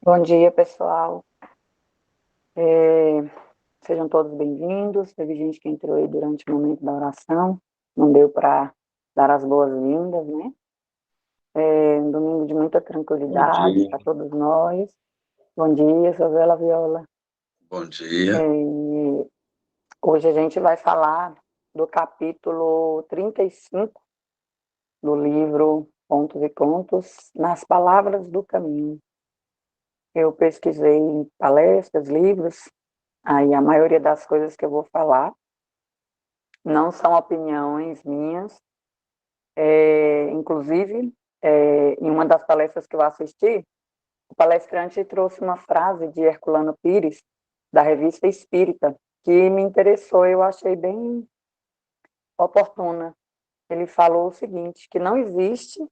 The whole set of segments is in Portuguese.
Bom dia, pessoal. É, Sejam todos bem-vindos. Teve gente que entrou aí durante o momento da oração, não deu para dar as boas-vindas, né? Um domingo de muita Bom tranquilidade dia, para todos nós. Bom dia, Isabela Viola. bom dia. E hoje a gente vai falar do capítulo 35 do livro Contos e Contos, Nas Palavras do Caminho. Eu pesquisei em palestras, livros, aí a maioria das coisas que eu vou falar não são opiniões minhas. Inclusive, em uma das palestras que eu assisti, o palestrante trouxe uma frase de Herculano Pires, da Revista Espírita, que me interessou, eu achei bem oportuna. Ele falou o seguinte, que não existe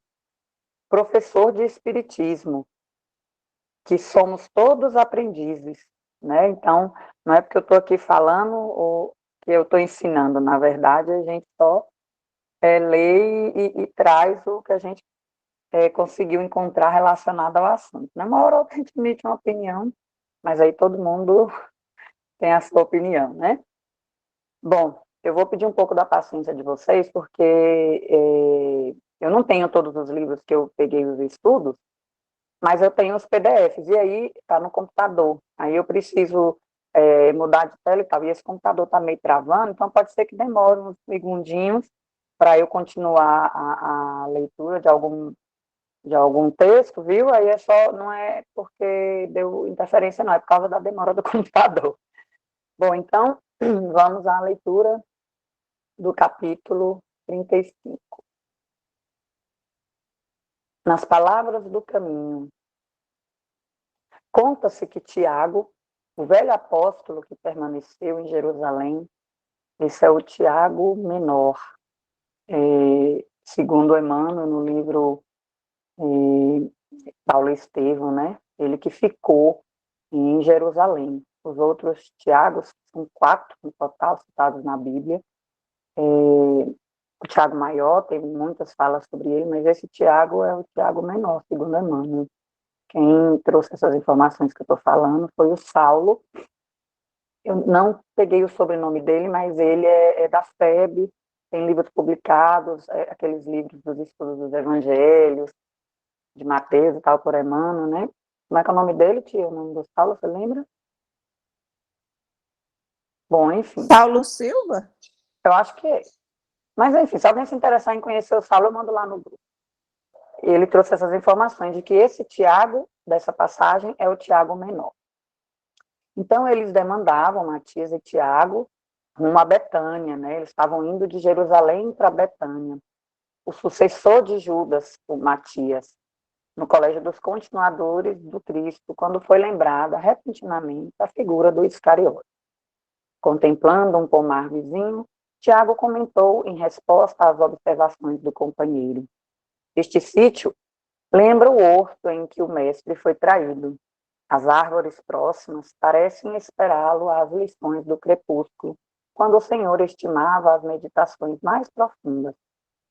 professor de espiritismo, que somos todos aprendizes, né? Então, não é porque eu estou aqui falando ou que eu estou ensinando, na verdade, a gente só lê e traz o que a gente conseguiu encontrar relacionado ao assunto. Na uma hora ou outra a gente emite uma opinião, mas aí todo mundo tem a sua opinião, né? Bom, eu vou pedir um pouco da paciência de vocês, porque eu não tenho todos os livros que eu peguei os estudos, mas eu tenho os PDFs, e aí está no computador. Aí eu preciso mudar de tela e tal, e esse computador está meio travando, então pode ser que demore uns segundinhos para eu continuar a leitura de algum texto, viu? Aí é só, não é porque deu interferência, não, é por causa da demora do computador. Bom, então, vamos à leitura do capítulo 35. Nas palavras do caminho. Conta-se que Tiago, o velho apóstolo que permaneceu em Jerusalém, esse é o Tiago Menor, segundo Emmanuel, no livro Paulo Estevão, né? Ele que ficou em Jerusalém. Os outros Tiagos, são 4 no total citados na Bíblia. O Tiago Maior, tem muitas falas sobre ele, mas esse Tiago é o Tiago Menor, segundo Emmanuel. Quem trouxe essas informações que eu estou falando foi o Saulo. Eu não peguei o sobrenome dele, mas ele é da FEB, tem livros publicados, aqueles livros dos estudos dos evangelhos, de Mateus e tal, por Emmanuel, né? Como é que é o nome dele, tia? O nome do Saulo, você lembra? Bom, enfim, Saulo Silva? eu acho que é. Mas, enfim, se alguém se interessar em conhecer o Saulo, eu mando lá no grupo. Ele trouxe essas informações de que esse Tiago, dessa passagem, é o Tiago menor. Então, eles demandavam, Matias e Tiago, rumo a Betânia, né? Eles estavam indo de Jerusalém para Betânia. O sucessor de Judas, o Matias, no colégio dos continuadores do Cristo, quando foi lembrada repentinamente a figura do Iscariote. Contemplando um pomar vizinho, Tiago comentou em resposta às observações do companheiro. Este sítio lembra o horto em que o mestre foi traído. As árvores próximas parecem esperá-lo às lições do crepúsculo, quando o Senhor estimava as meditações mais profundas.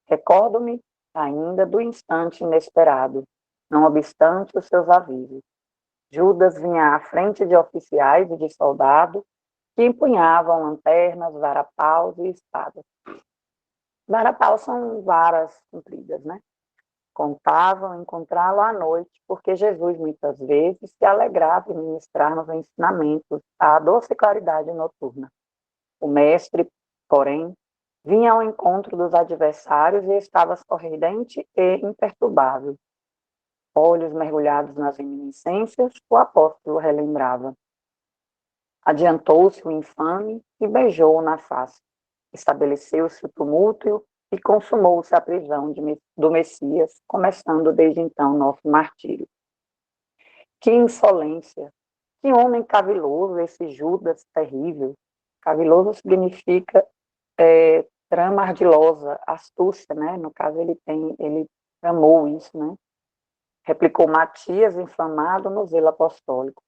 Recordo-me ainda do instante inesperado, não obstante os seus avisos. Judas vinha à frente de oficiais e de soldados que empunhavam lanternas, varapaus e espadas. Varapaus são varas compridas, né? Contavam encontrá-lo à noite, porque Jesus muitas vezes se alegrava em ministrar-nos ensinamentos à doce claridade noturna. O mestre, porém, vinha ao encontro dos adversários e estava sorridente e imperturbável. Olhos mergulhados nas reminiscências, o apóstolo relembrava. Adiantou-se o infame e beijou-o na face. Estabeleceu-se o tumulto e consumou-se a prisão do Messias, começando desde então nosso martírio. Que insolência! Que homem caviloso esse Judas terrível! Caviloso significa trama ardilosa, astúcia, né? No caso, ele tramou isso, né? Replicou Matias, inflamado no zelo apostólico.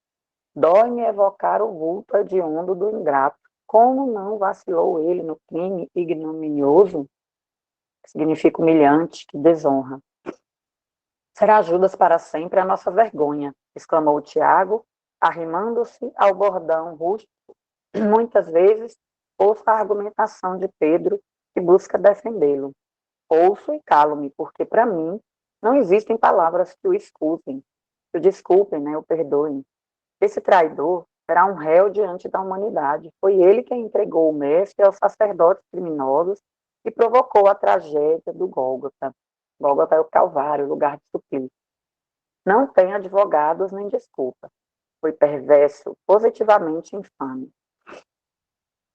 Dói-me evocar o vulto hediondo do ingrato. Como não vacilou ele no crime ignominioso? Que significa humilhante, que desonra. Será Judas para sempre a nossa vergonha, exclamou Tiago, arrimando-se ao bordão rústico. Muitas vezes ouço a argumentação de Pedro que busca defendê-lo. Ouço e calo-me, porque para mim não existem palavras que o escusem, que o desculpem, né, o perdoem. Esse traidor será um réu diante da humanidade. Foi ele quem entregou o mestre aos sacerdotes criminosos e provocou a tragédia do Gólgota. Gólgota é o Calvário, lugar de suplício. Não tem advogados nem desculpa. Foi perverso, positivamente infame.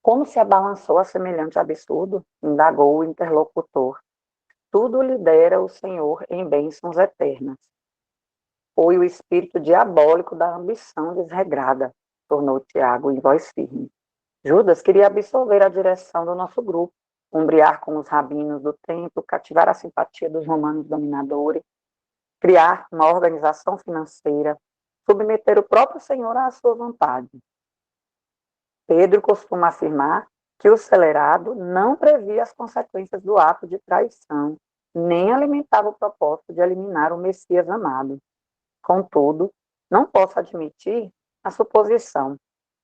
Como se abalançou a semelhante absurdo? Indagou o interlocutor. Tudo lhe dera o Senhor em bênçãos eternas. Foi o espírito diabólico da ambição desregrada, tornou Tiago em voz firme. Judas queria absorver a direção do nosso grupo, umbrear com os rabinos do templo, cativar a simpatia dos romanos dominadores, criar uma organização financeira, submeter o próprio Senhor à sua vontade. Pedro costuma afirmar que o celerado não previa as consequências do ato de traição, nem alimentava o propósito de eliminar o Messias amado. Contudo, não posso admitir a suposição.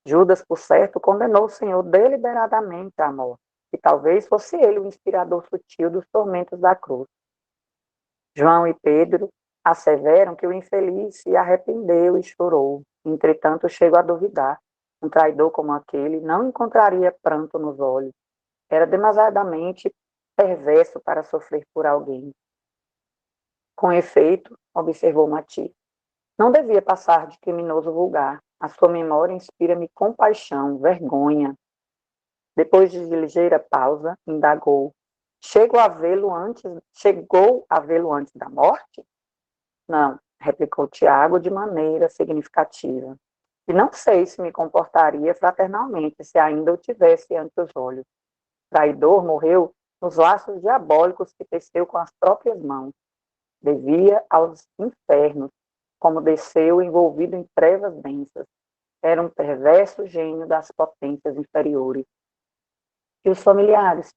Judas, por certo, condenou o Senhor deliberadamente à morte, e talvez fosse ele o inspirador sutil dos tormentos da cruz. João e Pedro asseveram que o infeliz se arrependeu e chorou. Entretanto, chego a duvidar. Um traidor como aquele não encontraria pranto nos olhos. Era demasiadamente perverso para sofrer por alguém. Com efeito, observou Matias, não devia passar de criminoso vulgar. A sua memória inspira-me compaixão, vergonha. Depois de ligeira pausa, indagou. Chegou a vê-lo antes da morte? Não, replicou Tiago de maneira significativa. E não sei se me comportaria fraternalmente se ainda o tivesse ante os olhos. O traidor morreu nos laços diabólicos que teceu com as próprias mãos. Devia aos infernos, como desceu envolvido em trevas densas. Era um perverso gênio das potências inferiores. E os familiares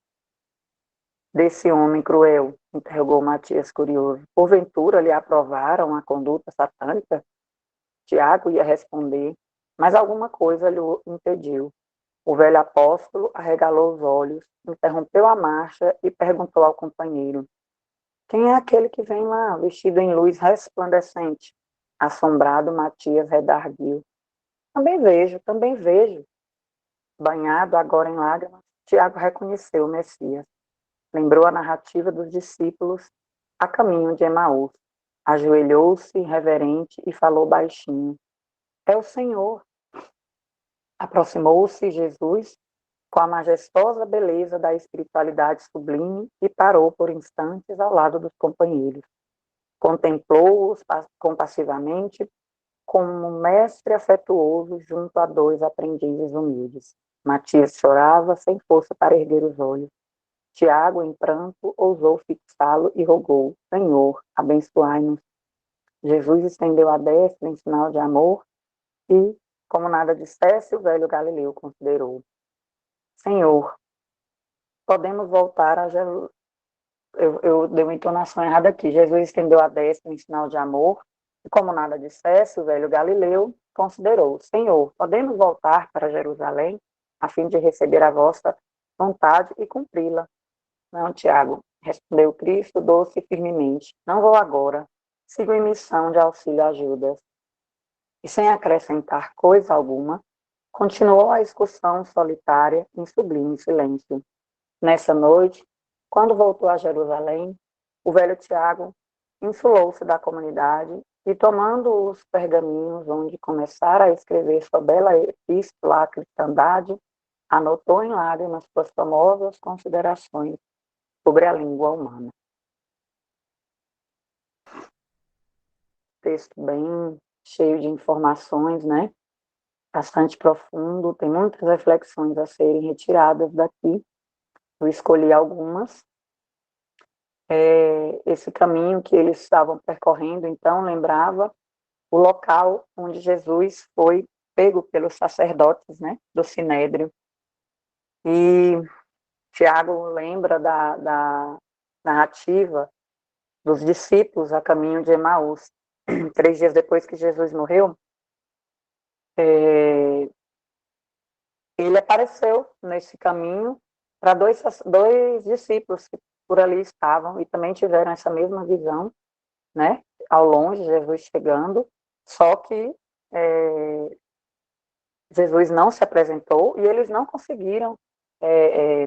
desse homem cruel? Interrogou Matias curioso. Porventura lhe aprovaram a conduta satânica? Tiago ia responder, mas alguma coisa lhe impediu. O velho apóstolo arregalou os olhos, interrompeu a marcha e perguntou ao companheiro: quem é aquele que vem lá, vestido em luz resplandecente? Assombrado, Matias redarguiu. Também vejo, também vejo. Banhado agora em lágrimas, Tiago reconheceu o Messias. Lembrou a narrativa dos discípulos a caminho de Emaús. Ajoelhou-se reverente e falou baixinho. É o Senhor. Aproximou-se Jesus com a majestosa beleza da espiritualidade sublime e parou por instantes ao lado dos companheiros. Contemplou-os compassivamente como um mestre afetuoso junto a dois aprendizes humildes. Matias chorava sem força para erguer os olhos. Tiago, em pranto, ousou fixá-lo e rogou: Senhor, abençoai-nos. Jesus estendeu a destra em sinal de amor e, como nada dissesse, o velho Galileu considerou: Senhor, podemos voltar a Jesus. Eu dei uma entonação errada aqui. Jesus estendeu a destra em sinal de amor e, como nada dissesse, o velho Galileu considerou: Senhor, podemos voltar para Jerusalém a fim de receber a vossa vontade e cumpri-la. Não, Tiago, respondeu Cristo doce e firmemente. Não vou agora. Sigo em missão de auxílio a Judas. E sem acrescentar coisa alguma, continuou a excursão solitária em sublime silêncio. Nessa noite, quando voltou a Jerusalém, o velho Tiago insulou-se da comunidade e, tomando os pergaminhos onde começara a escrever sua bela epístola à cristandade, anotou em lágrimas suas famosas considerações sobre a língua humana. Texto bem cheio de informações, né? Bastante profundo, tem muitas reflexões a serem retiradas daqui. Eu escolhi algumas. Esse caminho que eles estavam percorrendo, então, lembrava o local onde Jesus foi pego pelos sacerdotes, né, do Sinédrio. E Tiago lembra da narrativa dos discípulos a caminho de Emaús. 3 dias depois que Jesus morreu, ele apareceu nesse caminho para dois discípulos que por ali estavam e também tiveram essa mesma visão, né? Ao longe, Jesus chegando, só que Jesus não se apresentou e eles não conseguiram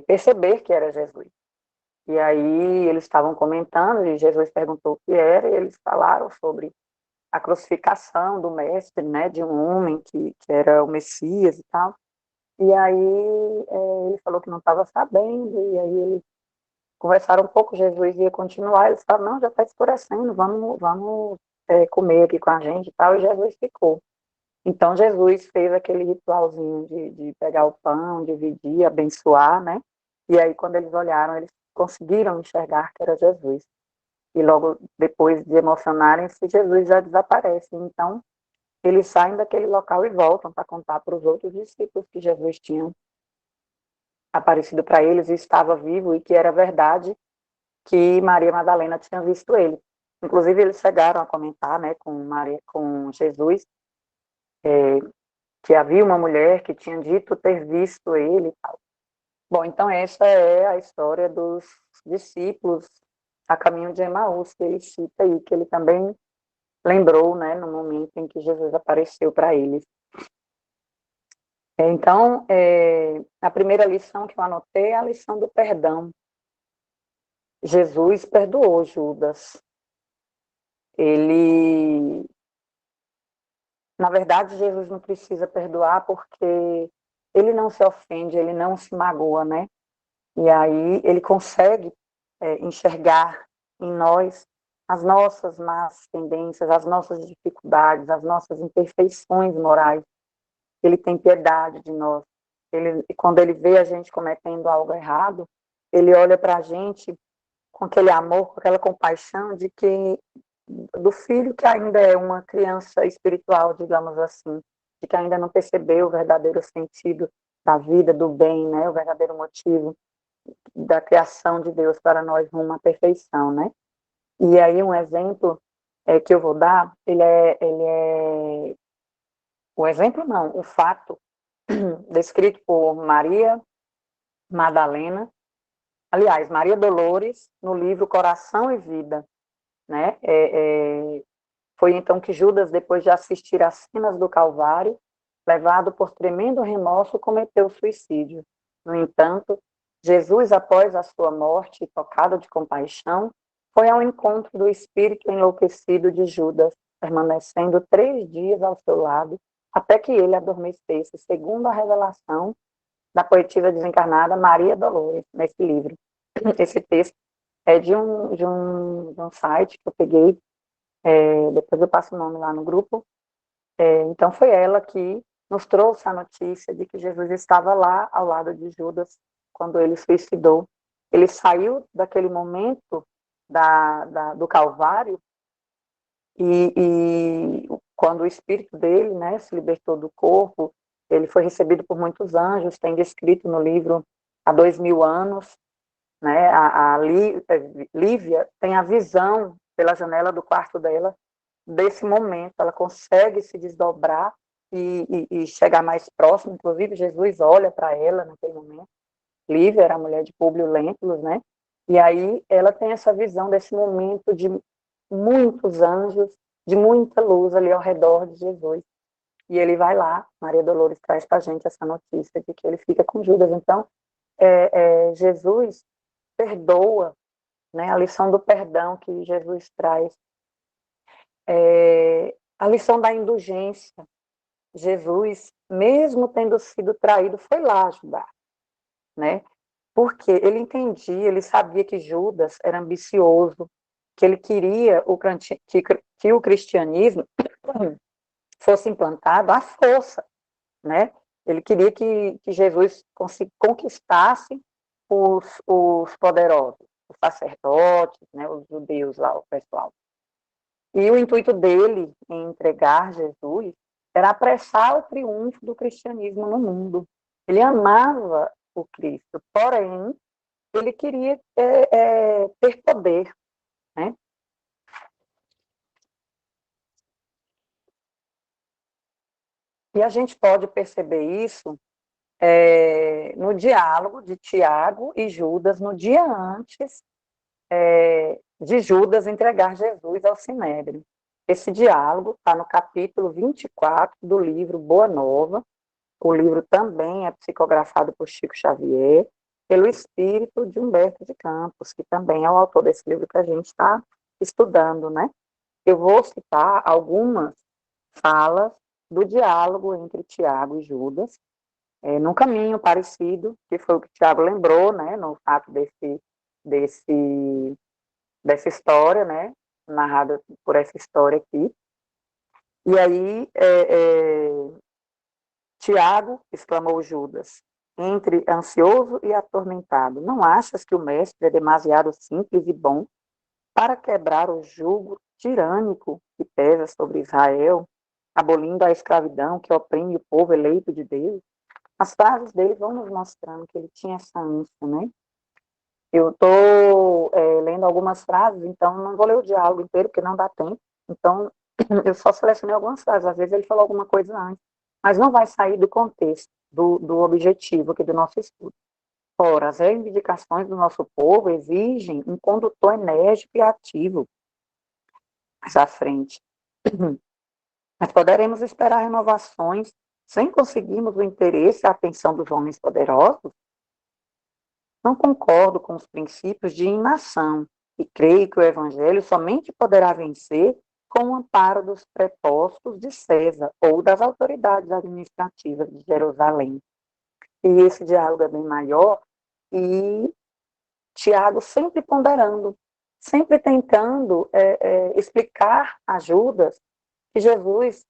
perceber que era Jesus. E aí eles estavam comentando e Jesus perguntou o que era e eles falaram sobre a crucificação do mestre, né, de um homem que era o Messias e tal. E aí ele falou que não estava sabendo, e aí eles conversaram um pouco, Jesus ia continuar, eles falaram, não, já está escurecendo, vamos comer aqui com a gente e tal, e Jesus ficou. Então Jesus fez aquele ritualzinho de pegar o pão, dividir, abençoar, né? E aí quando eles olharam, eles conseguiram enxergar que era Jesus. E logo depois de emocionarem-se, Jesus já desaparece. Então eles saem daquele local e voltam para contar para os outros discípulos que Jesus tinha aparecido para eles e estava vivo e que era verdade que Maria Madalena tinha visto ele. Inclusive eles chegaram a comentar, né, com Jesus, que havia uma mulher que tinha dito ter visto ele e tal. Bom, então essa é a história dos discípulos a caminho de Emaús, que ele cita aí, que ele também lembrou, né, no momento em que Jesus apareceu para eles. Então, a primeira lição que eu anotei é a lição do perdão. Jesus perdoou Judas. Ele, na verdade, Jesus não precisa perdoar porque ele não se ofende, ele não se magoa, né? E aí ele consegue enxergar em nós as nossas más tendências, as nossas dificuldades, as nossas imperfeições morais. Ele tem piedade de nós. Quando ele vê a gente cometendo algo errado, ele olha para a gente com aquele amor, com aquela compaixão do filho que ainda é uma criança espiritual, digamos assim, de que ainda não percebeu o verdadeiro sentido da vida, do bem, né, o verdadeiro motivo da criação de Deus para nós rumo à perfeição, né? E aí um exemplo que eu vou dar, o exemplo não, o fato descrito por Maria Madalena, aliás, Maria Dolores, no livro Coração e Vida, né? Foi então que Judas, depois de assistir às cenas do Calvário, levado por tremendo remorso, cometeu suicídio. No entanto, Jesus, após a sua morte, tocado de compaixão, foi ao encontro do espírito enlouquecido de Judas, permanecendo 3 dias ao seu lado, até que ele adormecesse, segundo a revelação da poetisa desencarnada Maria Dolores, nesse livro. Esse texto é de um site que eu peguei, depois eu passo o nome lá no grupo. Então foi ela que nos trouxe a notícia de que Jesus estava lá ao lado de Judas quando ele suicidou. Ele saiu daquele momento do Calvário e quando o espírito dele, né, se libertou do corpo, ele foi recebido por muitos anjos, tem descrito no livro há 2000 anos, né, Lívia tem a visão pela janela do quarto dela desse momento, ela consegue se desdobrar e chegar mais próximo, inclusive Jesus olha para ela naquele momento. Lívia era a mulher de Públio Lentulus, né? E aí ela tem essa visão desse momento de muitos anjos, de muita luz ali ao redor de Jesus. E ele vai lá, Maria Dolores traz para a gente essa notícia de que ele fica com Judas. Então, Jesus perdoa, né? A lição do perdão que Jesus traz. A lição da indulgência. Jesus, mesmo tendo sido traído, foi lá ajudar, né? Porque ele entendia, ele sabia que Judas era ambicioso, que ele queria que o cristianismo fosse implantado à força, né? Ele queria que Jesus conquistasse os poderosos, os sacerdotes, né, os judeus lá, o pessoal. E o intuito dele em entregar Jesus era apressar o triunfo do cristianismo no mundo. Ele amava o Cristo, porém, ele queria ter poder, né? E a gente pode perceber isso no diálogo de Tiago e Judas, no dia antes de Judas entregar Jesus ao Sinédrio. Esse diálogo está no capítulo 24 do livro Boa Nova. O livro também é psicografado por Chico Xavier, pelo espírito de Humberto de Campos, que também é o autor desse livro que a gente está estudando, né? Eu vou citar algumas falas do diálogo entre Tiago e Judas, num caminho parecido, que foi o que Tiago lembrou, né, no fato desse, dessa história, né, narrada por essa história aqui. E aí, Tiago, exclamou Judas, entre ansioso e atormentado, não achas que o mestre é demasiado simples e bom para quebrar o jugo tirânico que pesa sobre Israel, abolindo a escravidão que oprime o povo eleito de Deus? As frases dele vão nos mostrando que ele tinha essa ânsia, né? Eu estou lendo algumas frases, então não vou ler o diálogo inteiro, porque não dá tempo. Então, eu só selecionei algumas frases. Às vezes ele falou alguma coisa antes, mas não vai sair do contexto, do objetivo aqui do nosso estudo. Ora, as reivindicações do nosso povo exigem um condutor enérgico e ativo mais à frente. Mas poderemos esperar renovações sem conseguirmos o interesse e a atenção dos homens poderosos? Não concordo com os princípios de inação e creio que o Evangelho somente poderá vencer com o amparo dos prepostos de César ou das autoridades administrativas de Jerusalém. E esse diálogo é bem maior e Tiago sempre ponderando, sempre tentando explicar a Judas que Jesus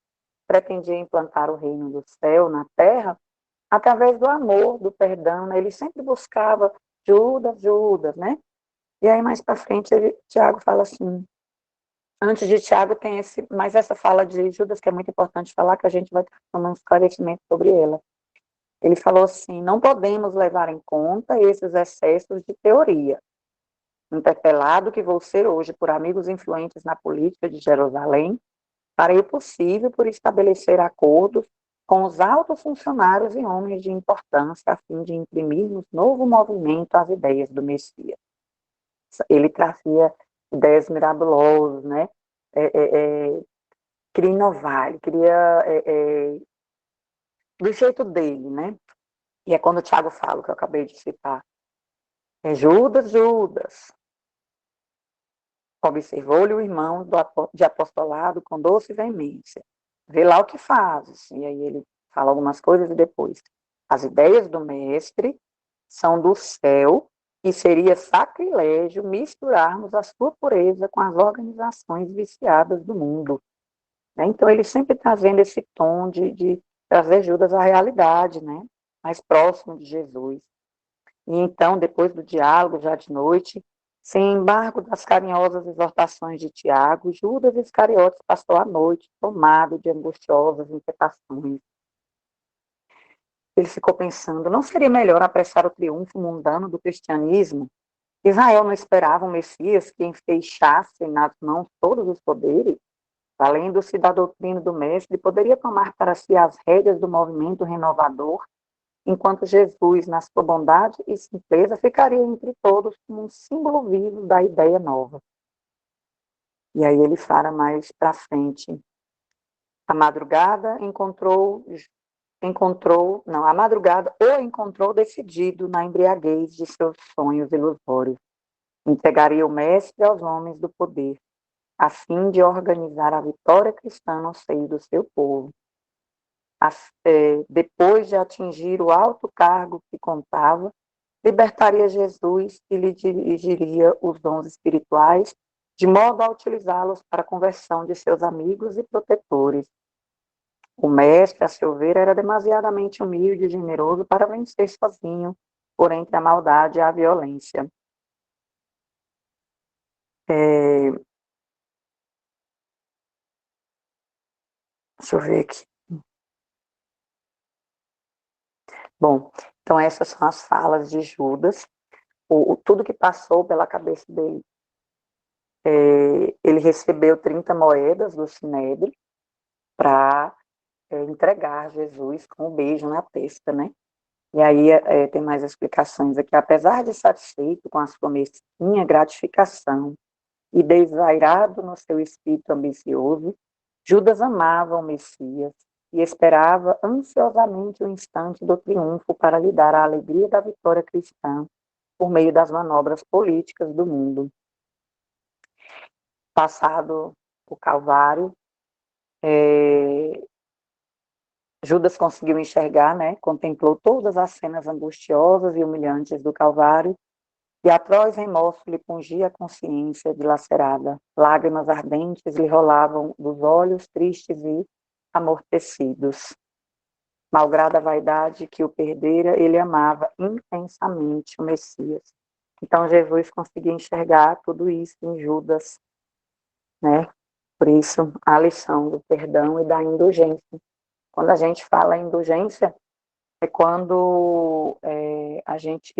pretendia implantar o reino do céu na terra através do amor, do perdão, né? Ele sempre buscava Judas, Judas, né? E aí mais para frente Tiago fala assim, antes de Tiago tem mais essa fala de Judas que é muito importante falar, que a gente vai tomar um esclarecimento sobre ela. Ele falou assim, não podemos levar em conta esses excessos de teoria. Interpelado que vou ser hoje por amigos influentes na política de Jerusalém, farei o possível por estabelecer acordos com os altos funcionários e homens de importância a fim de imprimirmos novo movimento às ideias do Messias. Ele trazia ideias mirabolosas, né? Queria inovar, ele queria do jeito dele, né? E é quando o Tiago fala, o que eu acabei de citar. Judas, Judas, observou-lhe o irmão de apostolado com doce veemência. Vê lá o que fazes. E aí ele fala algumas coisas e depois. As ideias do mestre são do céu e seria sacrilégio misturarmos a sua pureza com as organizações viciadas do mundo. Então ele sempre trazendo esse tom de trazer Judas à realidade, né? Mais próximo de Jesus. E então, depois do diálogo, já de noite, sem embargo das carinhosas exortações de Tiago, Judas Iscariotes passou a noite tomado de angustiosas inquietações. Ele ficou pensando, não seria melhor apressar o triunfo mundano do cristianismo? Israel não esperava um Messias que enfeixasse nas mãos todos os poderes? Valendo-se da doutrina do mestre, poderia tomar para si as rédeas do movimento renovador, enquanto Jesus, na sua bondade e simpleza, ficaria entre todos como um símbolo vivo da ideia nova. E aí ele fala mais para frente. A madrugada a madrugada o encontrou decidido na embriaguez de seus sonhos ilusórios. Entregaria o mestre aos homens do poder, a fim de organizar a vitória cristã no seio do seu povo. Depois de atingir o alto cargo que contava, libertaria Jesus e lhe dirigiria os dons espirituais, de modo a utilizá-los para a conversão de seus amigos e protetores. O mestre, a seu ver, era demasiadamente humilde e generoso para vencer sozinho por entre a maldade e a violência. Deixa eu ver aqui. Bom, então essas são as falas de Judas. Tudo que passou pela cabeça dele. Ele recebeu 30 moedas do Sinédrio para entregar Jesus com um beijo na testa, né? E aí tem mais explicações aqui. Apesar de satisfeito com a sua mesquinha gratificação e desvairado no seu espírito ambicioso, Judas amava o Messias e esperava ansiosamente o instante do triunfo para lhe dar a alegria da vitória cristã por meio das manobras políticas do mundo. Passado o Calvário, Judas conseguiu enxergar, né? Contemplou todas as cenas angustiosas e humilhantes do Calvário, e atroz remorso lhe pungia a consciência dilacerada. Lágrimas ardentes lhe rolavam dos olhos tristes e amortecidos. Malgrado a vaidade que o perdera, ele amava intensamente o Messias. Então Jesus conseguia enxergar tudo isso em Judas, né? Por isso, a lição do perdão e da indulgência. Quando a gente fala em indulgência, é quando a gente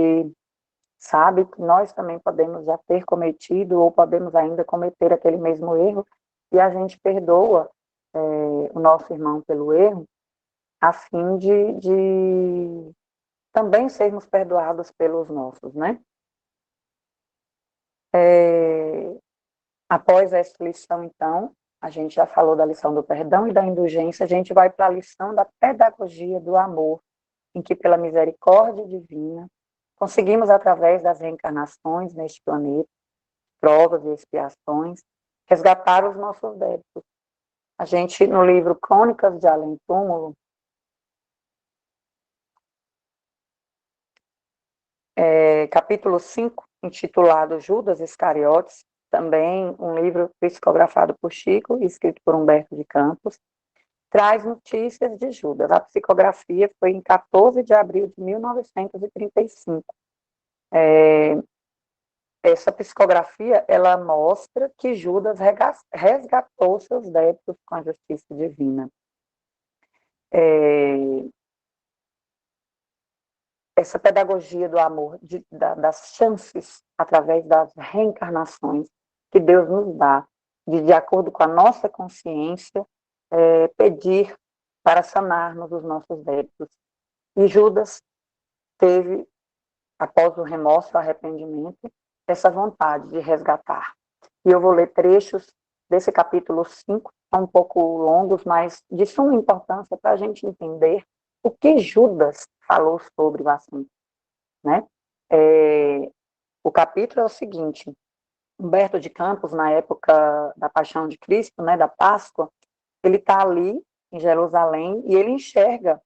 sabe que nós também podemos já ter cometido ou podemos ainda cometer aquele mesmo erro e a gente perdoa o nosso irmão pelo erro, a fim de também sermos perdoados pelos nossos, né? Após essa lição, então, a gente já falou da lição do perdão e da indulgência, a gente vai para a lição da pedagogia do amor, em que, pela misericórdia divina, conseguimos, através das reencarnações neste planeta, provas e expiações, resgatar os nossos débitos. A gente, no livro Crônicas de Além Túmulo, capítulo 5, intitulado Judas Iscariotes, também um livro psicografado por Chico e escrito por Humberto de Campos, traz notícias de Judas. A psicografia foi em 14 de abril de 1935. Essa psicografia, ela mostra que Judas resgatou seus débitos com a justiça divina. Essa pedagogia do amor, das chances, através das reencarnações que Deus nos dá, de acordo com a nossa consciência, pedir para sanarmos os nossos débitos. E Judas teve, após o remorso, o arrependimento, essa vontade de resgatar. E eu vou ler trechos desse capítulo 5, são um pouco longos, mas de suma importância para a gente entender o que Judas falou sobre o assunto, né? O capítulo é o seguinte: Humberto de Campos, na época da Paixão de Cristo, né, da Páscoa, ele está ali em Jerusalém e ele enxerga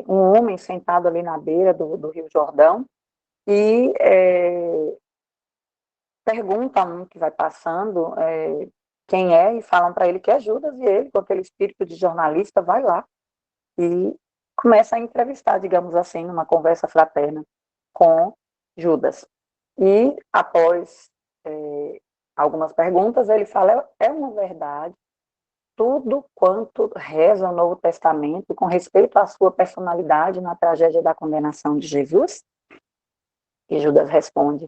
um homem sentado ali na beira do Rio Jordão e pergunta a um que vai passando quem é, e falam para ele que é Judas, e ele, com aquele espírito de jornalista, vai lá e começa a entrevistar, digamos assim, numa conversa fraterna com Judas. E, após algumas perguntas, ele fala, é uma verdade, tudo quanto reza o Novo Testamento com respeito à sua personalidade na tragédia da condenação de Jesus? E Judas responde,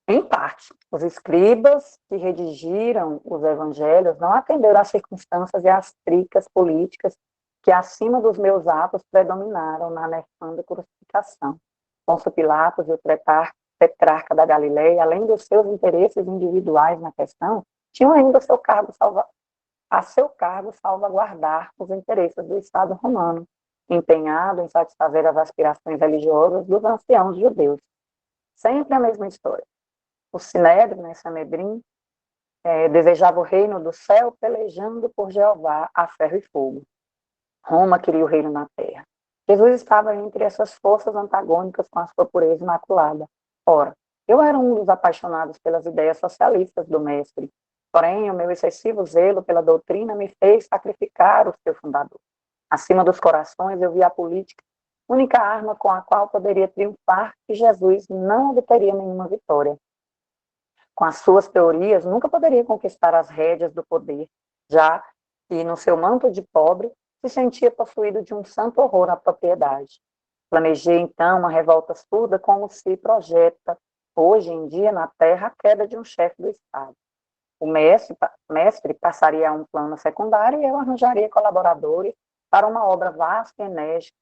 em parte. Os escribas que redigiram os evangelhos não atenderam às circunstâncias e às tricas políticas que, acima dos meus atos, predominaram na nefanda crucificação. Pôncio Pilatos e o tetrarca da Galileia, além dos seus interesses individuais na questão, tinham ainda a seu cargo salvaguardar os interesses do Estado romano, empenhado em satisfazer as aspirações religiosas dos anciãos judeus. Sempre a mesma história. O Sinédrio, né, Sanedrim, desejava o reino do céu, pelejando por Jeová a ferro e fogo. Roma queria o reino na terra. Jesus estava entre essas forças antagônicas com a sua pureza imaculada. Ora, eu era um dos apaixonados pelas ideias socialistas do mestre, porém o meu excessivo zelo pela doutrina me fez sacrificar o seu fundador. Acima dos corações eu vi a política, única arma com a qual poderia triunfar, e Jesus não obteria nenhuma vitória. Com as suas teorias, nunca poderia conquistar as rédeas do poder, já que, no seu manto de pobre, se sentia possuído de um santo horror à propriedade. Planejei, então, uma revolta surda, como se projeta, hoje em dia, na terra, a queda de um chefe do Estado. O mestre passaria a um plano secundário e eu arranjaria colaboradores para uma obra vasta e enérgica,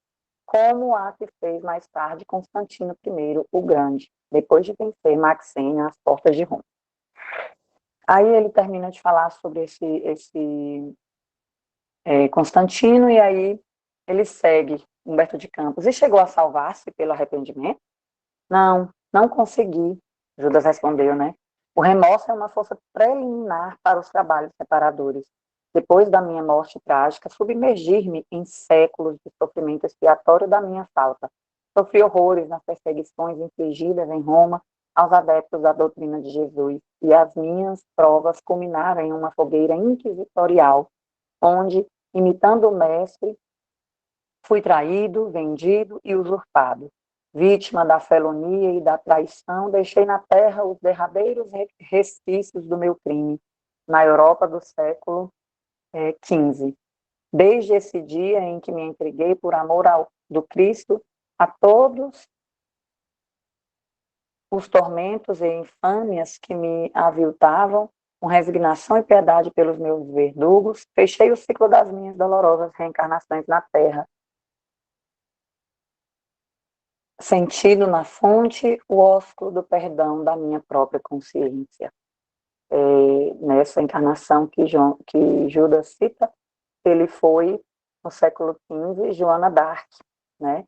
como a que fez mais tarde Constantino I, o Grande, depois de vencer Maxênio às portas de Roma. Aí ele termina de falar sobre esse Constantino, e aí ele segue Humberto de Campos. E chegou a salvar-se pelo arrependimento? Não, não consegui, Judas respondeu, né? O remorso é uma força preliminar para os trabalhos reparadores. Depois da minha morte trágica, submergir-me em séculos de sofrimento expiatório da minha falta. Sofri horrores nas perseguições infligidas em Roma aos adeptos da doutrina de Jesus, e as minhas provas culminaram em uma fogueira inquisitorial, onde, imitando o mestre, fui traído, vendido e usurpado. Vítima da felonia e da traição, deixei na terra os derradeiros resquícios do meu crime, na Europa do século XV. Desde esse dia em que me entreguei por amor do Cristo a todos os tormentos e infâmias que me aviltavam, com resignação e piedade pelos meus verdugos, fechei o ciclo das minhas dolorosas reencarnações na terra, sentido na fonte o ósculo do perdão da minha própria consciência. Nessa encarnação que Judas cita, ele foi, no século XV, Joana d'Arc, né?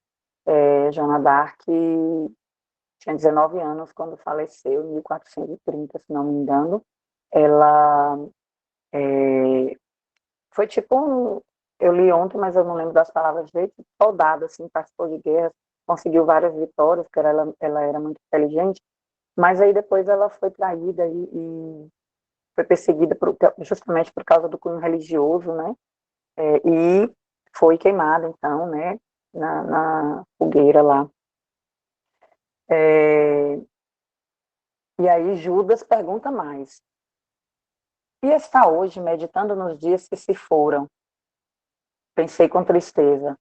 Joana d'Arc tinha 19 anos quando faleceu, em 1430, se não me engano. Ela foi tipo eu li ontem, mas eu não lembro das palavras dele, soldado, assim, participou de guerras, conseguiu várias vitórias, porque ela era muito inteligente, mas aí depois ela foi traída e foi perseguida justamente por causa do cunho religioso, né? E foi queimada, então, né, na fogueira lá. E aí Judas pergunta mais. E está hoje meditando nos dias que se foram? Pensei com tristeza.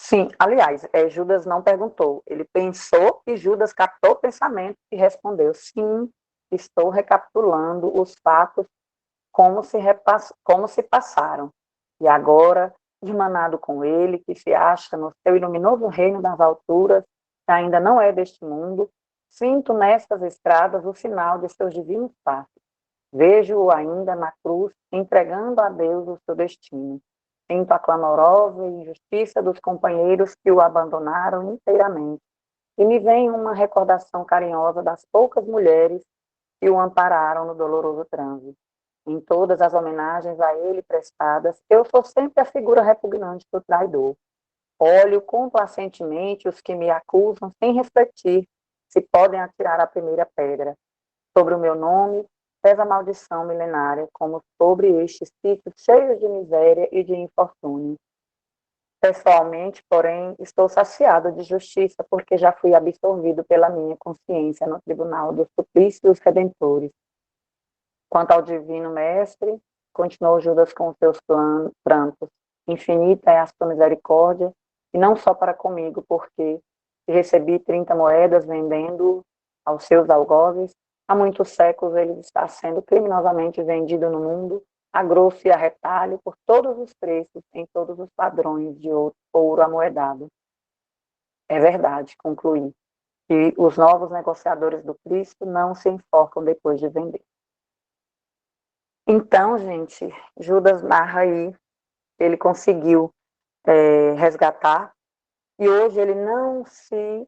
Sim, aliás, Judas não perguntou. Ele pensou e Judas captou o pensamento e respondeu: sim, estou recapitulando os fatos como se passaram. E agora, irmanado com ele, que se acha no seu iluminoso reino das alturas, que ainda não é deste mundo, sinto nestas estradas o sinal de seus divinos passos. Vejo-o ainda na cruz, entregando a Deus o seu destino. Sinto a clamorosa injustiça dos companheiros que o abandonaram inteiramente. E me vem uma recordação carinhosa das poucas mulheres que o ampararam no doloroso trânsito. Em todas as homenagens a ele prestadas, eu sou sempre a figura repugnante do traidor. Olho complacentemente os que me acusam sem refletir se podem atirar a primeira pedra. Sobre o meu nome pesa a maldição milenária, como sobre estes sítios cheios de miséria e de infortúnio. Pessoalmente, porém, estou saciado de justiça, porque já fui absorvido pela minha consciência no tribunal dos suplícios redentores. Quanto ao divino mestre, continuou Judas com seus prantos, infinita é a sua misericórdia, e não só para comigo, porque recebi 30 moedas vendendo aos seus algozes, há muitos séculos ele está sendo criminosamente vendido no mundo, a grosso e a retalho, por todos os preços, em todos os padrões de ouro amoedado. É verdade, concluí, e os novos negociadores do Cristo não se enforcam depois de vender. Então, gente, Judas narra aí, ele conseguiu resgatar, e hoje ele não se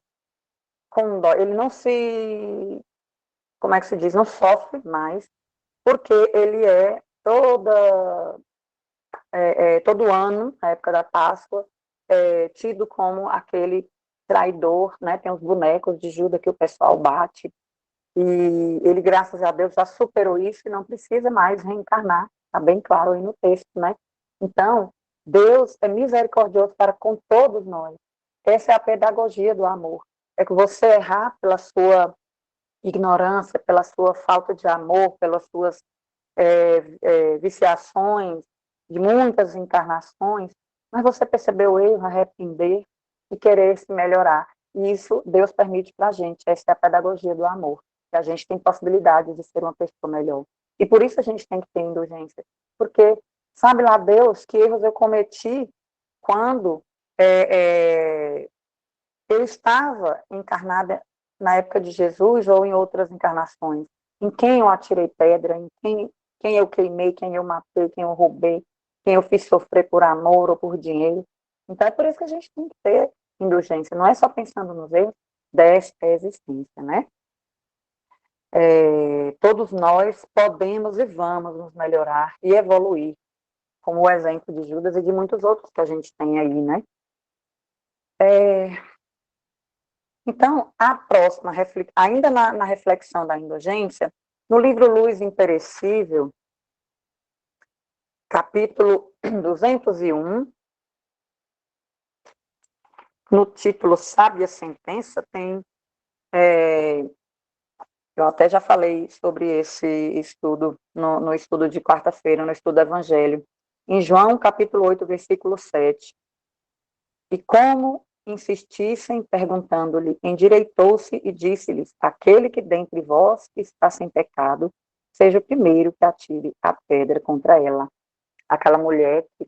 condói, ele não se, como é que se diz, não sofre mais, porque ele todo ano, na época da Páscoa, tido como aquele traidor, né? Tem os bonecos de Judas que o pessoal bate, e ele, graças a Deus, já superou isso e não precisa mais reencarnar. Está bem claro aí no texto, né? Então, Deus é misericordioso para com todos nós. Essa é a pedagogia do amor. É que você errar pela sua ignorância, pela sua falta de amor, pelas suas viciações de muitas encarnações, mas você percebeu o erro, arrepender e querer se melhorar. E isso Deus permite para a gente. Essa é a pedagogia do amor. Que a gente tem possibilidade de ser uma pessoa melhor. E por isso a gente tem que ter indulgência. Porque sabe lá Deus que erros eu cometi quando eu estava encarnada na época de Jesus ou em outras encarnações. Em quem eu atirei pedra, em quem eu queimei, quem eu matei, quem eu roubei, quem eu fiz sofrer por amor ou por dinheiro. Então é por isso que a gente tem que ter indulgência. Não é só pensando nos erros desta existência, né? Todos nós podemos e vamos nos melhorar e evoluir, como o exemplo de Judas e de muitos outros que a gente tem aí, né? Então, a próxima, ainda na reflexão da indulgência, no livro Luz Imperecível, capítulo 201, no título Sábia Sentença, tem, eu até já falei sobre esse estudo, no estudo de quarta-feira, no estudo do Evangelho, em João, capítulo 8, versículo 7. E como insistissem, perguntando-lhe, endireitou-se e disse-lhes, aquele que dentre vós está sem pecado, seja o primeiro que atire a pedra contra ela. Aquela mulher que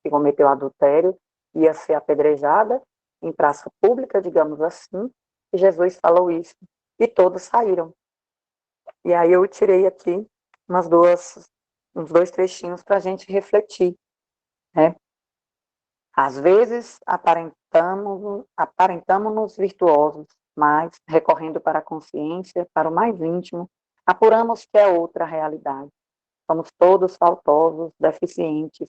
cometeu adultério ia ser apedrejada em praça pública, digamos assim, e Jesus falou isso, e todos saíram. E aí eu tirei aqui uns dois trechinhos para a gente refletir, né? Às vezes aparentamos-nos virtuosos, mas, recorrendo para a consciência, para o mais íntimo, apuramos que é outra realidade. Somos todos faltosos, deficientes,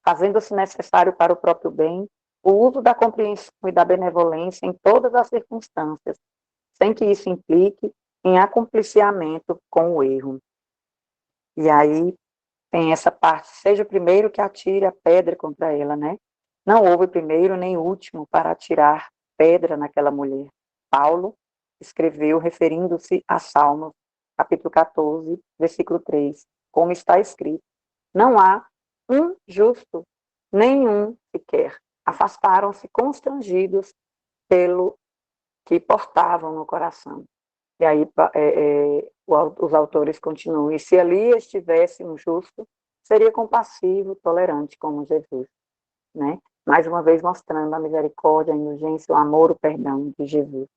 fazendo-se necessário para o próprio bem o uso da compreensão e da benevolência em todas as circunstâncias, sem que isso implique em acompliciamento com o erro. E aí tem essa parte, seja o primeiro que atire a pedra contra ela, né? Não houve primeiro nem último para atirar pedra naquela mulher. Paulo escreveu referindo-se a Salmos, capítulo 14, versículo 3, como está escrito: não há um justo, nenhum sequer. Afastaram-se constrangidos pelo que portavam no coração. E aí os autores continuam. E se ali estivesse um justo, seria compassivo, tolerante como Jesus, né? Mais uma vez mostrando a misericórdia, a indulgência, o amor, o perdão de Jesus.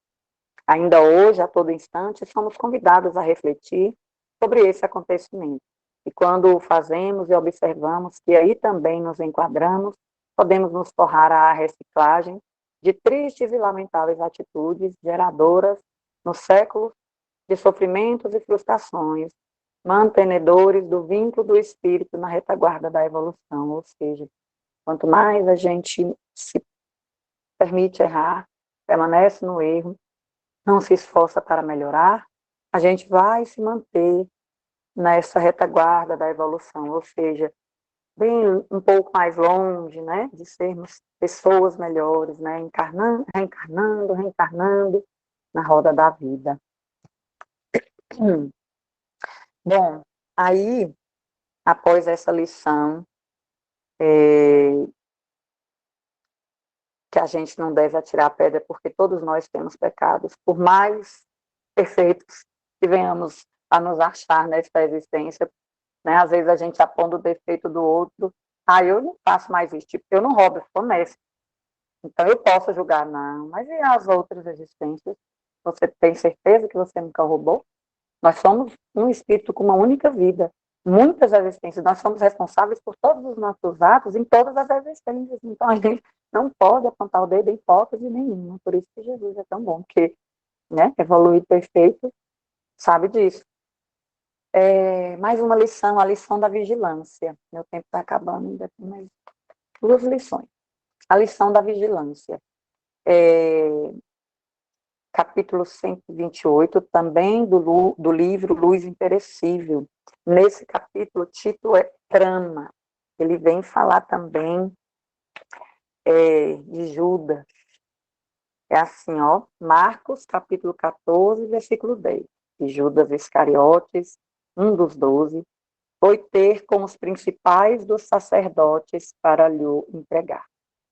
Ainda hoje, a todo instante, somos convidados a refletir sobre esse acontecimento. E quando o fazemos e observamos que aí também nos enquadramos, podemos nos forrar à reciclagem de tristes e lamentáveis atitudes geradoras no século de sofrimentos e frustrações, mantenedores do vínculo do espírito na retaguarda da evolução, ou seja, quanto mais a gente se permite errar, permanece no erro, não se esforça para melhorar, a gente vai se manter nessa retaguarda da evolução, ou seja, bem um pouco mais longe, né, de sermos pessoas melhores, né, encarnando, reencarnando, reencarnando na roda da vida. Bom, aí, após essa lição, que a gente não deve atirar a pedra porque todos nós temos pecados, por mais perfeitos que venhamos a nos achar nesta existência, né? Às vezes a gente aponta o defeito do outro, eu não faço mais isso, tipo, eu não roubo, eu sou honesto, então eu posso julgar, não, mas e as outras existências? Você tem certeza que você nunca roubou? Nós somos um espírito com uma única vida, muitas existências, nós somos responsáveis por todos os nossos atos em todas as existências, então a gente não pode apontar o dedo em hipótese nenhuma, por isso que Jesus é tão bom, porque, né, evoluído perfeito, sabe disso. Mais uma lição, a lição da vigilância. Meu tempo está acabando, ainda tem mais duas lições. A lição da vigilância. Capítulo 128, também do livro Luz Imperecível. Nesse capítulo, o título é Trama. Ele vem falar também de Judas. É assim, ó, Marcos, capítulo 14, versículo 10. E Judas Iscariotes, um dos 12, foi ter com os principais dos sacerdotes para lhe entregar.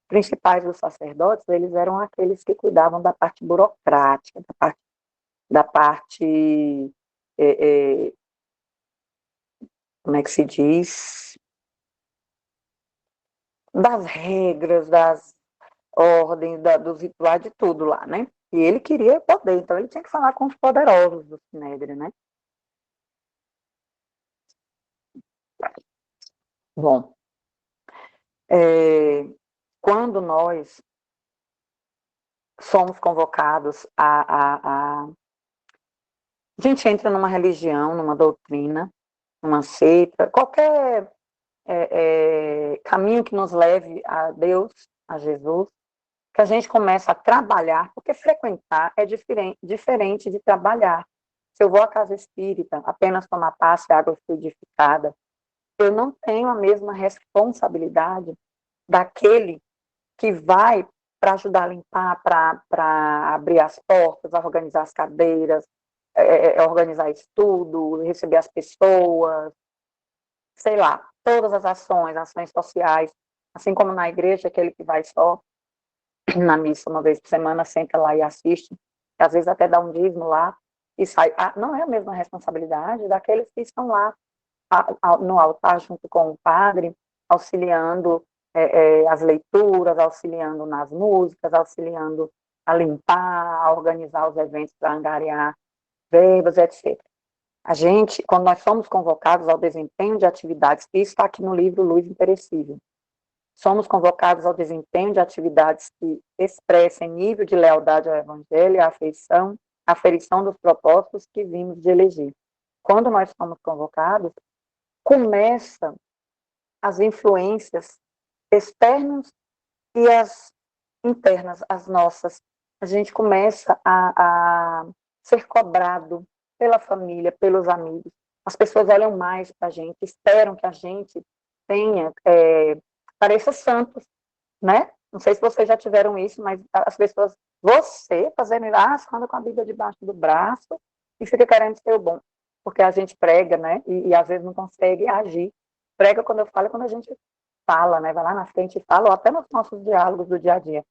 Principais dos sacerdotes, eles eram aqueles que cuidavam da parte burocrática, da parte como é que se diz, das regras, das ordens, dos rituais, de tudo lá, né? E ele queria poder, então ele tinha que falar com os poderosos do Sinédrio, né? Bom, quando nós somos convocados a gente entra numa religião, numa doutrina, numa seita, qualquer caminho que nos leve a Deus, a Jesus, que a gente começa a trabalhar, porque frequentar é diferente de trabalhar. Se eu vou à casa espírita, apenas tomar passe e água fluidificada, eu não tenho a mesma responsabilidade daquele que vai para ajudar a limpar, para abrir as portas, organizar as cadeiras, organizar estudo, receber as pessoas, sei lá, todas as ações sociais, assim como na igreja, aquele que vai só na missa uma vez por semana, senta lá e assiste, às vezes até dá um dízimo lá e sai. Não é a mesma responsabilidade daqueles que estão lá no altar junto com o padre, auxiliando as leituras, auxiliando nas músicas, auxiliando a limpar, a organizar os eventos para angariar verbas, etc. A gente, quando nós somos convocados ao desempenho de atividades, isso está aqui no livro Luz Imperecível, somos convocados ao desempenho de atividades que expressem nível de lealdade ao Evangelho e a aferição dos propósitos que vimos de eleger. Quando nós somos convocados, começam as influências externas e as internas, as nossas. A gente começa a ser cobrado pela família, pelos amigos. As pessoas olham mais para a gente, esperam que a gente tenha, pareça santos, né? Não sei se vocês já tiveram isso, mas as pessoas, você fazendo isso, anda com a Bíblia debaixo do braço e fica querendo ser o bom, porque a gente prega, né? E às vezes não consegue agir. Prega, quando eu falo, é quando a gente fala, né? Vai lá na frente e fala, ou até nos nossos diálogos do dia a dia.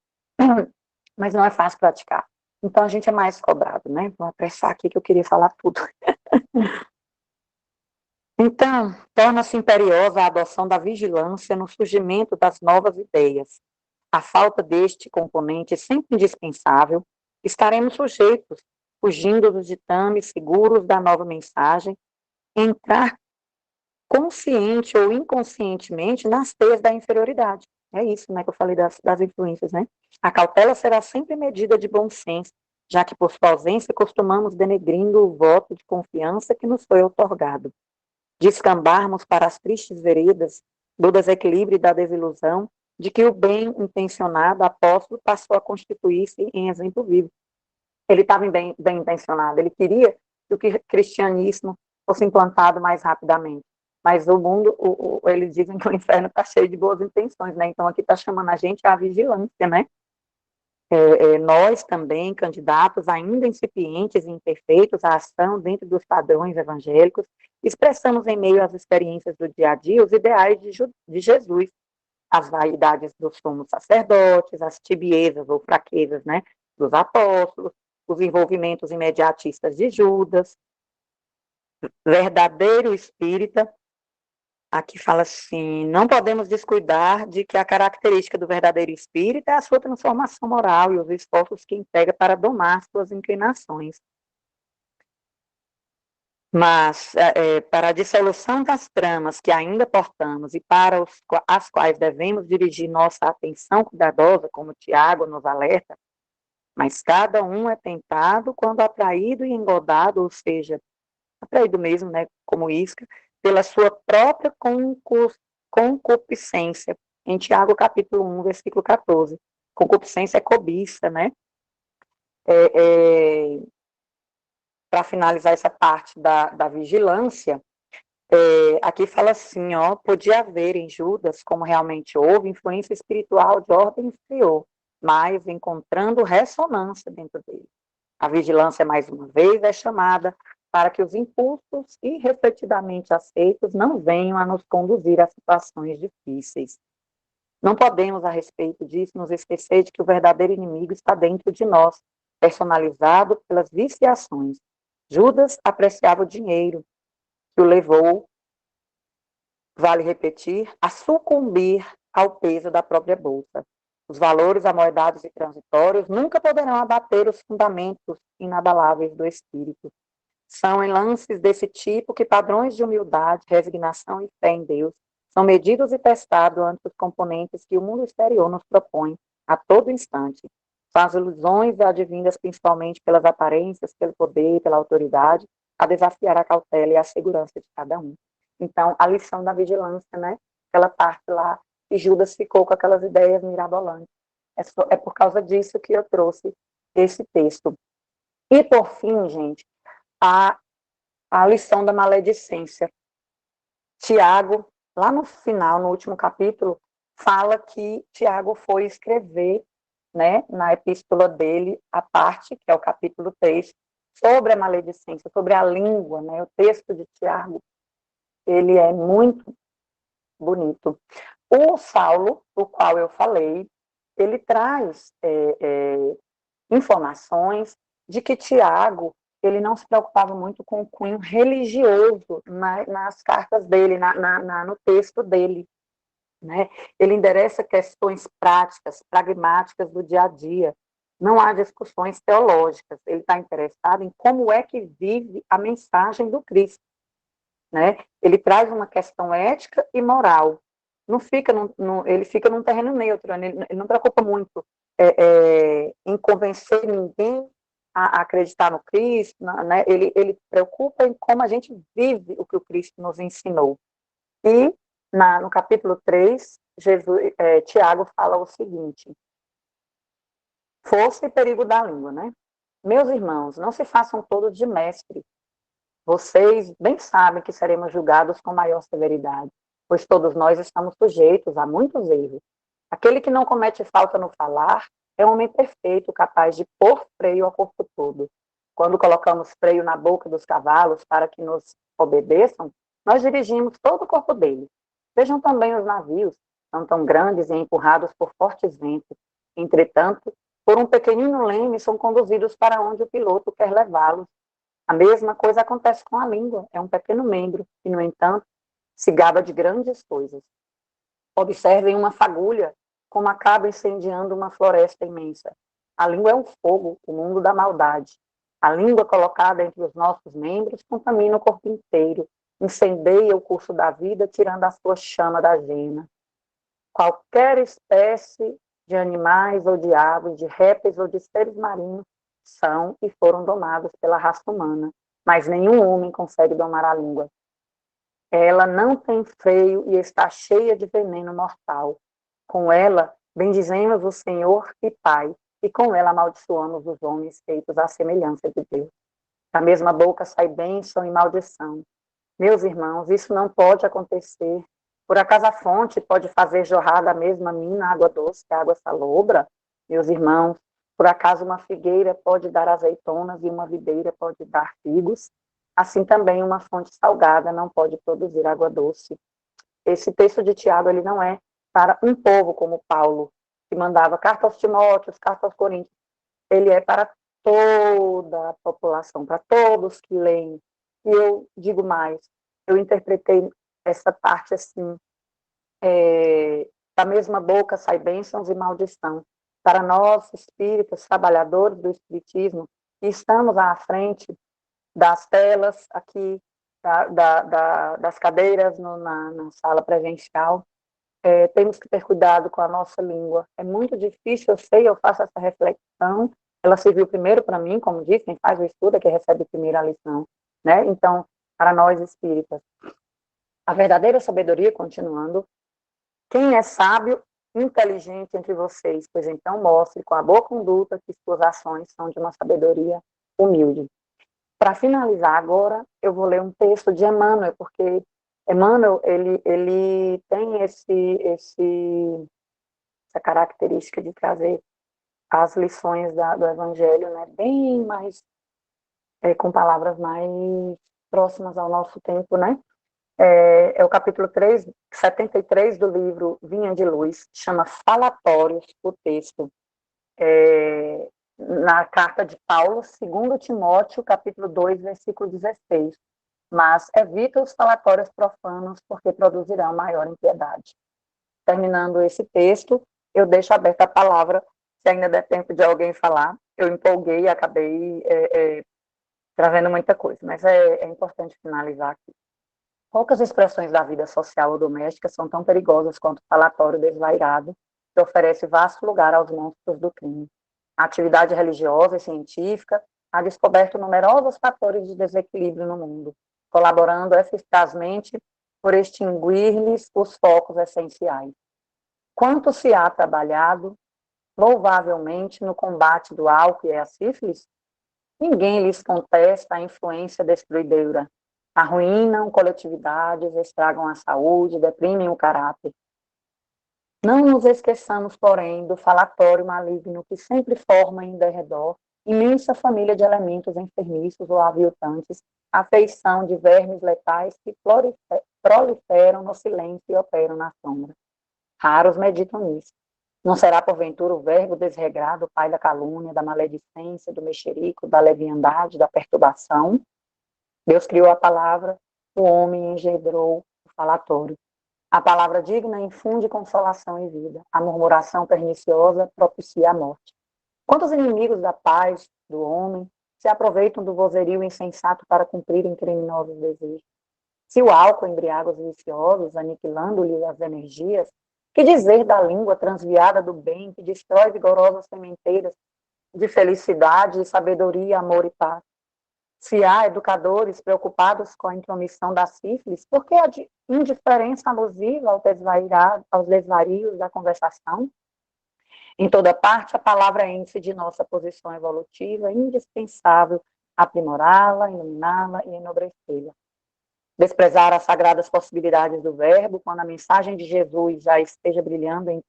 Mas não é fácil praticar. Então a gente é mais cobrado, né? Vou apressar aqui que eu queria falar tudo. Então, torna-se imperiosa a adoção da vigilância no surgimento das novas ideias. A falta deste componente sempre indispensável, estaremos sujeitos, fugindo dos ditames seguros da nova mensagem, entrar consciente ou inconscientemente nas teias da inferioridade. É isso, né, que eu falei das influências, né? A cautela será sempre medida de bom senso, já que por sua ausência costumamos denegrindo o voto de confiança que nos foi otorgado. Descambarmos para as tristes veredas do desequilíbrio e da desilusão de que o bem-intencionado apóstolo passou a constituir-se em exemplo vivo. Ele estava bem-intencionado, ele queria que o cristianismo fosse implantado mais rapidamente. Mas o mundo, eles dizem que o inferno está cheio de boas intenções, né? Então aqui está chamando a gente à vigilância, né? Nós também, candidatos ainda incipientes e imperfeitos à ação dentro dos padrões evangélicos, expressamos em meio às experiências do dia a dia os ideais de Jesus, as vaidades dos sumos sacerdotes, as tibiezas ou fraquezas, né, dos apóstolos, os envolvimentos imediatistas de Judas. Verdadeiro espírita, aqui fala assim, não podemos descuidar de que a característica do verdadeiro espírita é a sua transformação moral e os esforços que emprega para domar suas inclinações. Mas, para a dissolução das tramas que ainda portamos e para as quais devemos dirigir nossa atenção cuidadosa, como Tiago nos alerta, mas cada um é tentado quando atraído e engodado, ou seja, atraído mesmo, né, como isca, pela sua própria concupiscência. Em Tiago, capítulo 1, versículo 14. Concupiscência é cobiça, né? Para finalizar essa parte da vigilância, aqui fala assim, ó, podia haver em Judas, como realmente houve, influência espiritual de ordem inferior, mas encontrando ressonância dentro dele. A vigilância, mais uma vez, é chamada para que os impulsos irrefletidamente aceitos não venham a nos conduzir a situações difíceis. Não podemos, a respeito disso, nos esquecer de que o verdadeiro inimigo está dentro de nós, personalizado pelas viciações. Judas apreciava o dinheiro, que o levou vale repetir, a sucumbir ao peso da própria bolsa. Os valores amoedados e transitórios nunca poderão abater os fundamentos inabaláveis do espírito. São em lances desse tipo que padrões de humildade, resignação e fé em Deus são medidos e testados ante os componentes que o mundo exterior nos propõe a todo instante. São as ilusões advindas principalmente pelas aparências, pelo poder, pela autoridade, a desafiar a cautela e a segurança de cada um. Então, a lição da vigilância, né? Aquela parte lá que Judas ficou com aquelas ideias mirabolantes. É por causa disso que eu trouxe esse texto. E, por fim, gente, a lição da maledicência. Tiago, lá no final, no último capítulo, fala que Tiago foi escrever, né, na epístola dele, a parte, que é o capítulo 3, sobre a maledicência, sobre a língua, né? O texto de Tiago, ele é muito bonito. O Saulo, do qual eu falei, ele traz informações de que Tiago, ele não se preocupava muito com o cunho religioso nas cartas dele, no texto dele. Né? Ele endereça questões práticas, pragmáticas do dia a dia. Não há discussões teológicas. Ele está interessado em como é que vive a mensagem do Cristo. Né? Ele traz uma questão ética e moral. Não fica ele fica num terreno neutro, né? Ele não preocupa muito em convencer ninguém a acreditar no Cristo, né? Ele preocupa em como a gente vive o que o Cristo nos ensinou. E no capítulo 3, Tiago fala o seguinte: força e perigo da língua, né? Meus irmãos, não se façam todos de mestre. Vocês bem sabem que seremos julgados com maior severidade, pois todos nós estamos sujeitos a muitos erros. Aquele que não comete falta no falar é um homem perfeito, capaz de pôr freio ao corpo todo. Quando colocamos freio na boca dos cavalos para que nos obedeçam, nós dirigimos todo o corpo deles. Vejam também os navios, são tão grandes e empurrados por fortes ventos. Entretanto, por um pequenino leme, são conduzidos para onde o piloto quer levá-los. A mesma coisa acontece com a língua, é um pequeno membro, e, no entanto, se gaba de grandes coisas. Observem uma fagulha, como acaba incendiando uma floresta imensa. A língua é um fogo, o mundo da maldade. A língua colocada entre os nossos membros contamina o corpo inteiro, incendeia o curso da vida, tirando a sua chama da gema. Qualquer espécie de animais ou de aves, de répteis ou de seres marinhos, são e foram domados pela raça humana, mas nenhum homem consegue domar a língua. Ela não tem freio e está cheia de veneno mortal. Com ela, bendizemos o Senhor e Pai, e com ela amaldiçoamos os homens feitos à semelhança de Deus. Da mesma boca sai bênção e maldição. Meus irmãos, isso não pode acontecer. Por acaso a fonte pode fazer jorrar da mesma mina água doce que água salobra? Meus irmãos, por acaso uma figueira pode dar azeitonas e uma videira pode dar figos? Assim também uma fonte salgada não pode produzir água doce. Esse texto de Tiago, ele não é para um povo como Paulo, que mandava carta aos Timóteos, carta aos Coríntios. Ele é para toda a população, para todos que leem. E eu digo mais, eu interpretei essa parte assim, da mesma boca sai bênçãos e maldição. Para nós, espíritas, trabalhadores do espiritismo, que estamos à frente das telas aqui, das cadeiras na sala presencial, temos que ter cuidado com a nossa língua. É muito difícil, eu sei, eu faço essa reflexão, ela serviu primeiro para mim, como disse, quem faz o estudo é que recebe primeiro a lição, né? Então, para nós espíritas, a verdadeira sabedoria, continuando, quem é sábio, inteligente entre vocês, pois então mostre com a boa conduta que suas ações são de uma sabedoria humilde. Para finalizar agora, eu vou ler um texto de Emmanuel, porque Emmanuel, ele tem essa característica de trazer as lições do Evangelho, né, bem mais, com palavras mais próximas ao nosso tempo, né? É o capítulo 3, 73 do livro Vinha de Luz, chama Falatórios, o texto. Na carta de Paulo, 2 Timóteo, capítulo 2, versículo 16. mas evita os falatórios profanos, porque produzirão maior impiedade. Terminando esse texto, eu deixo aberta a palavra, se ainda der tempo de alguém falar. Eu empolguei e acabei trazendo muita coisa, mas é importante finalizar aqui. Poucas expressões da vida social ou doméstica são tão perigosas quanto o falatório desvairado, que oferece vasto lugar aos monstros do crime. A atividade religiosa e científica ha descoberto numerosos fatores de desequilíbrio no mundo, colaborando eficazmente por extinguir-lhes os focos essenciais. Quanto se há trabalhado, louvavelmente, no combate do álcool e a sífilis, ninguém lhes contesta a influência destruidora. Arruinam coletividades, estragam a saúde, deprimem o caráter. Não nos esqueçamos, porém, do falatório maligno que sempre forma em derredor imensa família de elementos enfermiços ou aviltantes, à feição de vermes letais que proliferam no silêncio e operam na sombra. Raros meditam nisso. Não será, porventura, o verbo desregrado, o pai da calúnia, da maledicência, do mexerico, da leviandade, da perturbação? Deus criou a palavra, o homem engendrou o falatório. A palavra digna infunde consolação e vida. A murmuração perniciosa propicia a morte. Quantos inimigos da paz do homem se aproveitam do vozerio insensato para cumprirem criminosos desejos? Se o álcool embriaga os viciosos, aniquilando-lhes as energias, que dizer da língua transviada do bem, que destrói vigorosas sementeiras de felicidade, sabedoria, amor e paz? Se há educadores preocupados com a intromissão da sífilis, por que a indiferença alusiva aos desvarios da conversação? Em toda parte, a palavra é índice de nossa posição evolutiva, indispensável aprimorá-la, iluminá-la e enobrecê-la. Desprezar as sagradas possibilidades do verbo, quando a mensagem de Jesus já esteja brilhando em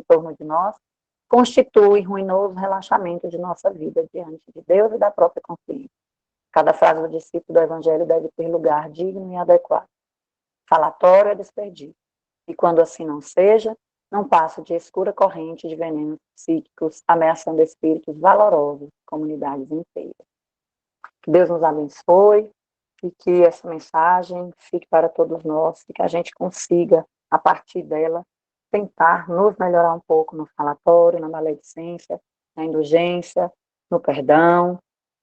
torno de nós, constitui ruinoso relaxamento de nossa vida diante de Deus e da própria consciência. Cada frase do discípulo do Evangelho deve ter lugar digno e adequado. Falatório é desperdício. E quando assim não seja, não passa de escura corrente de venenos psíquicos, ameaçando espíritos valorosos, comunidades inteiras. Que Deus nos abençoe e que essa mensagem fique para todos nós e que a gente consiga, a partir dela, tentar nos melhorar um pouco no falatório, na maledicência, na indulgência, no perdão,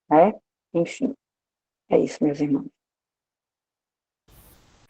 né? Enfim, é isso, meus irmãos.